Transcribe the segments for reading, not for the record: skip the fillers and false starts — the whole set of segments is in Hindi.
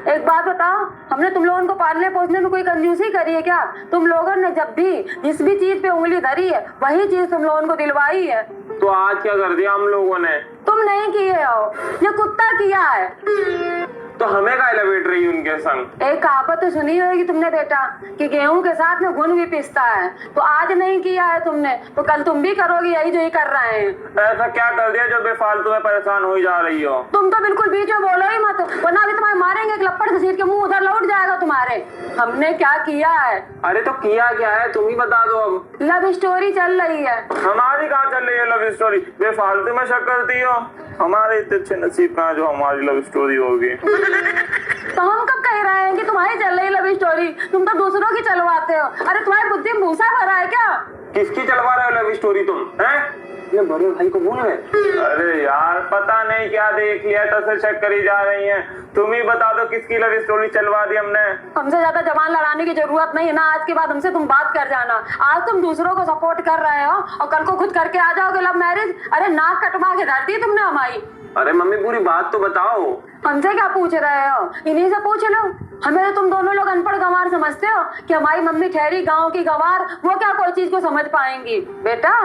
एक बात बताओ, हमने तुम लोगों को पालने पोसने में कोई कंजूसी करी है क्या? तुम लोगों ने जब भी जिस भी चीज पे उंगली धरी है वही चीज तुम लोगों को दिलवाई है। तो आज क्या कर दिया हम लोगों ने? तुम नहीं किए हो, ये कुत्ता किया है। तो हमें का लपेट रही उनके संग? एक कहावत तो सुनी होगी तुमने बेटा कि गेहूं के साथ में घुन भी पिसता है। तो आज नहीं किया है तुमने तो कल तुम भी करोगे यही जो ये कर रहे हैं। ऐसा क्या कर दिया जो बेफालतू में परेशान हो जा रही हो? तुम तो बिल्कुल बीच में बोलो ही मत, वरना अभी तुम्हारे मारेंगे एक लपड़ से सीट के मुंह उधर लौट जाएगा तुम्हारे। हमने क्या किया है? अरे तो किया क्या है तुम ही बता दो। अब लव स्टोरी चल रही है। हमारी कहाँ चल रही है लव स्टोरी? बेफालतू में शक करती हो। हमारे इतने अच्छे नसीब कहाँ जो हमारी लव स्टोरी होगी। तो हम कब कह रहे हैं कि तुम्हारी चल रही लव स्टोरी? तुम तो दूसरों की चलवाते हो। अरे तुम्हारी बुद्धि में भूसा भरा है क्या? किसकी चलवा रहे हो लव स्टोरी तुम? हैं? ये बड़े भाई को भूल गए? अरे यार पता नहीं क्या देख लिया तो से शक करी जा रही हैं। तुम ही बता दो किसकी लव स्टोरी चलवा दी हमने? हमसे ज्यादा जबान लड़ाने की जरूरत नहीं है ना। आज के बाद हमसे तुम बात कर जाना। आज तुम दूसरों को सपोर्ट कर रहे हो और कल को खुद करके आ जाओगे लव मैरिज। अरे नाक कटवा के धर दी तुमने हमारी। अरे मम्मी पूरी बात तो बताओ। हमसे क्या पूछ रहे हो? इन्हीं से पूछ लो। हमें तो तुम दोनों लोग अनपढ़ गंवार समझते हो कि हमारी मम्मी ठहरी गांव की गंवार, वो क्या कोई चीज को समझ पाएंगी? बेटा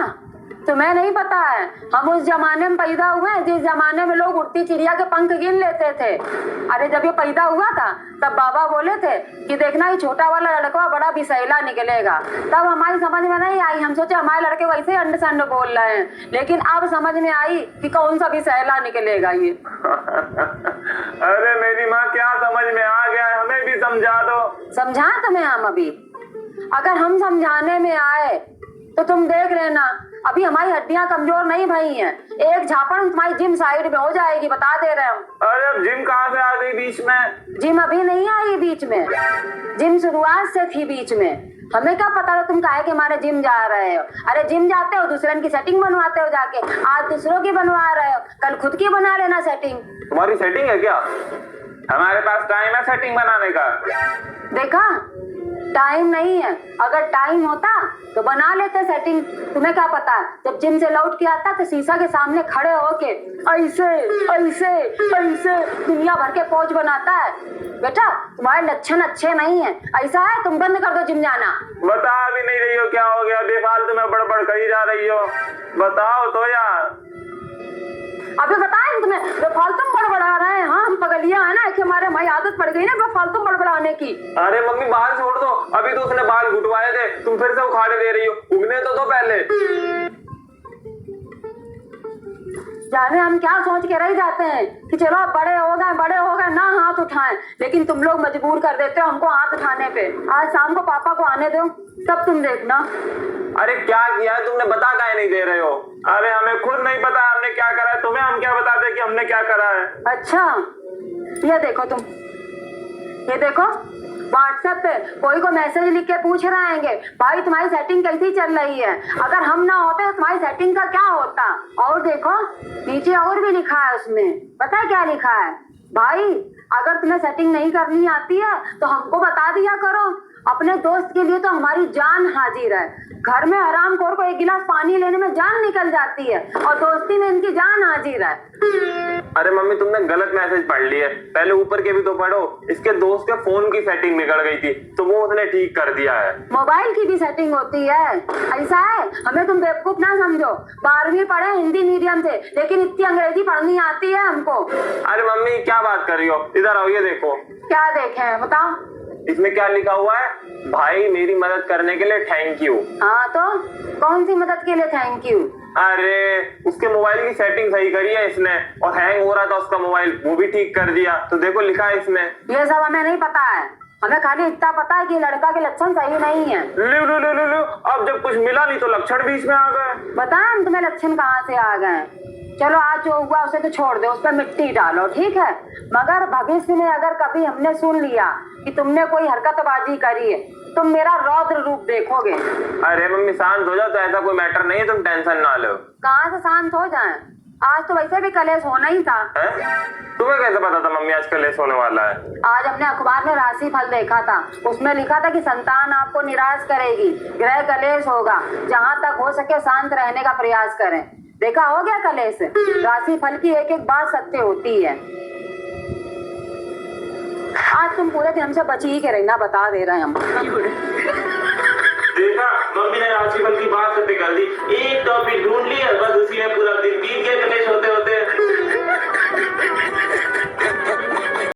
तुम्हें नहीं पता है, हम उस जमाने में पैदा हुए हैं जिस जमाने में लोग उड़ती चिड़िया के पंख गिन लेते थे। अरे जब ये पैदा हुआ था तब बाबा बोले थे कि देखना ये छोटा वाला लड़का बड़ा बिसैला निकलेगा। तब हमारी समझ में नहीं आई, हम सोचे हमारे लड़के वैसे अंड संड बोल रहे हैं, लेकिन अब समझ में आई कि कौन सा बिसैला निकलेगा ये। अरे मेरी माँ क्या समझ में आ गया है, हमें भी समझा दो। समझाएं तुम्हें हम अभी? अगर हम समझाने में आए तो तुम देख लेना, अभी हमारी हड्डियां कमजोर नहीं भई हैं। एक झापड़ तुम्हारी जिम साइड में हो जाएगी, बता दे रहे हम। अरे अब जिम कहाँ से आ गई बीच में? जिम अभी नहीं आई बीच में, जिम शुरुआत से थी बीच में। हमें क्या पता था तुम काहे के हमारे जिम जा रहे हो? अरे जिम जाते हो दूसरे की सेटिंग बनवाते हो जाके, आज दूसरों की बनवा रहे हो, कल खुद की बना लेना सेटिंग। तुम्हारी सेटिंग है क्या? हमारे पास टाइम है सेटिंग बनाने का। देखा, टाइम नहीं है। अगर टाइम होता तो बना लेते सेटिंग। तुम्हें क्या पता, जब जिम से लौट के आता तो शीशा के सामने खड़े होके ऐसे ऐसे ऐसे दुनिया भर के पोज बनाता है। बेटा तुम्हारे लक्षण अच्छे नहीं है, ऐसा है तुम बंद कर दो जिम जाना। बता भी नहीं रही हो क्या हो गया? बेफालतू में बड़बड़ करी जा रही हो, बताओ तो यार। अभी बताएं तुम्हें बेफालतू बड़बड़ा रहे हैं? हाँ हम पगलिया है ना कि हमारे हमारी आदत पड़ गई ना बेफालतू बड़बड़ाने की। अरे मम्मी बाल छोड़ दो, अभी तो उसने बाल घुटवाए थे, तुम फिर से उखाड़े दे रही हो। उगने तो दो पहले। जाने हम क्या सोच के रह जाते हैं कि चलो अब बड़े हो गए ना हाथ उठाएं, लेकिन तुम लोग मजबूर कर देते हो हमको हाथ उठाने पे। आज शाम को पापा को आने दो तब तुम देखना। अरे क्या किया है तुमने, बता काहे नहीं दे रहे हो? अरे हमें खुद नहीं पता हमने क्या करा है, तुम्हें हम क्या बताते कि हमने क्या करा है? अच्छा ये देखो तुम, ये देखो व्हाट्सएप पे कोई को मैसेज लिख के पूछ रहे हैं भाई तुम्हारी सेटिंग कैसी चल रही है। अगर हम ना होते तो तुम्हारी सेटिंग का क्या होता? और देखो नीचे और भी लिखा है, उसमें पता है क्या लिखा है? भाई अगर तुम्हें सेटिंग नहीं करनी आती है तो हमको बता दिया करो। अपने दोस्त के लिए तो हमारी जान हाजिर है। घर में हरामखोर को एक गिलास पानी लेने में जान निकल जाती है और दोस्ती में इनकी जान हाजिर है। अरे मम्मी तुमने गलत मैसेज पढ़ लिया, पहले ऊपर के भी तो पढ़ो। इसके दोस्त के फोन की सेटिंग बिगड़ गई थी तो वो उसने ठीक कर दिया है। मोबाइल की भी सेटिंग होती है, ऐसा है? हमें तुम बेवकूफ ना समझो। 12वीं पढ़े हिंदी मीडियम से, लेकिन इतनी अंग्रेजी पढ़नी आती है हमको। अरे मम्मी क्या बात कर रही हो? इधर आओ, ये देखो। क्या देखे बताओ? इसमें क्या लिखा हुआ है? भाई मेरी मदद करने के लिए थैंक यू। हाँ तो कौन सी मदद के लिए थैंक यू? अरे उसके मोबाइल की सेटिंग सही करी है इसने, और हैंग हो रहा था उसका मोबाइल, वो भी ठीक कर दिया। तो देखो लिखा है इसमें। ये सब हमें नहीं पता है, हमें खाली इतना पता है कि लड़का के लक्षण सही नहीं है। लो, अब जब कुछ मिला नहीं तो लक्षण बीच में आ गए। बताएं तुम्हें लक्षण कहाँ से आ गए? चलो आज जो हुआ उसे तो छोड़ दो, उस पर मिट्टी डालो, ठीक है? मगर भविष्य में अगर कभी हमने सुन लिया कि तुमने कोई हरकतबाजी करी है तुम मेरा रौद्र रूप देखोगे। अरे मम्मी शांत हो जाओ, तो ऐसा कोई मैटर नहीं है, तुम टेंशन ना लो। कहाँ से शांत हो जाएं? आज तो वैसे भी कलेश होना ही था। तुम्हें कैसे पता था मम्मी आज कलेश होने वाला है? आज हमने अखबार में राशि फल देखा था, उसमें लिखा था कि संतान आपको निराश करेगी, गृह कलेश होगा, जहाँ तक हो सके शांत रहने का प्रयास करें। देखा हो गया कलेश? राशि फल की एक एक बात सत्य होती है। आज तुम पूरे दिन हमसे बची ही के रहना, बता दे रहे हैं हम। देखा, मम्मी ने राशिफल की बात करते कर दी, एक टॉपिक ढूंढ लिया, बस उसी में पूरा दिन